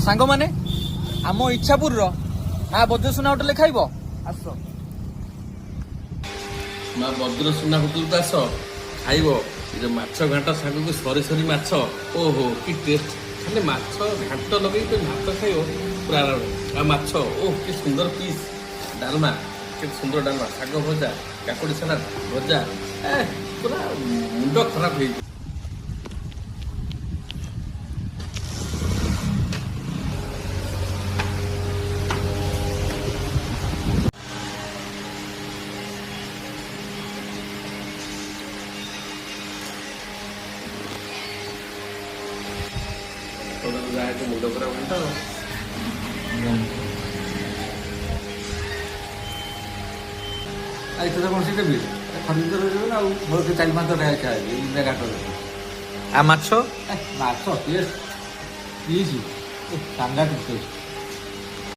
ସାଙ୍ଗମାନେ ଆମ ଇଚ୍ଛାପୁରର ମା ବଜ୍ରସୁନା ହୋଟେଲ ଖାଇବ ଆସ। ମା ବଜ୍ରସୁନା ହୋଟେଲକୁ ଆସ ଖାଇବ ଏ ଯୋଉ ମାଛ ଘାଣ୍ଟ ସାଙ୍ଗକୁ ସରି ସରି ମାଛ। ଓହୋ କି ଟେଷ୍ଟ! ଖାଲି ମାଛ ଘାଣ୍ଟ ଲଗେଇ ତ ଭାତ ଖାଇବ ପୁରା ଆଉ ମାଛ ଓହ କି ସୁନ୍ଦର ପିସ୍। ଡାଲମା କେତେ ସୁନ୍ଦର ଡାଲମା, ଶାଗ ଭଜା, କାକୁଡ଼ି ସାଲାଡ ଭଜା, ପୁରା ମୁଣ୍ଡ ଖରାପ ହେଇଯିବ। ଯାହା ମୁଣ୍ଡ ଖରାପ ଘାଣ୍ଟ ଏଇଥର କଣ ସେ ଦେବି ଖରିଦ ଦେବେ ନା ଆଉ ମୋର 4-5 ଟା ଖାଇବି ଘାଟ ଆ ମାଛ ମାଛ ଟେଷ୍ଟ ପିଇଛି ସାଙ୍ଘାତିକ ଟେଷ୍ଟ।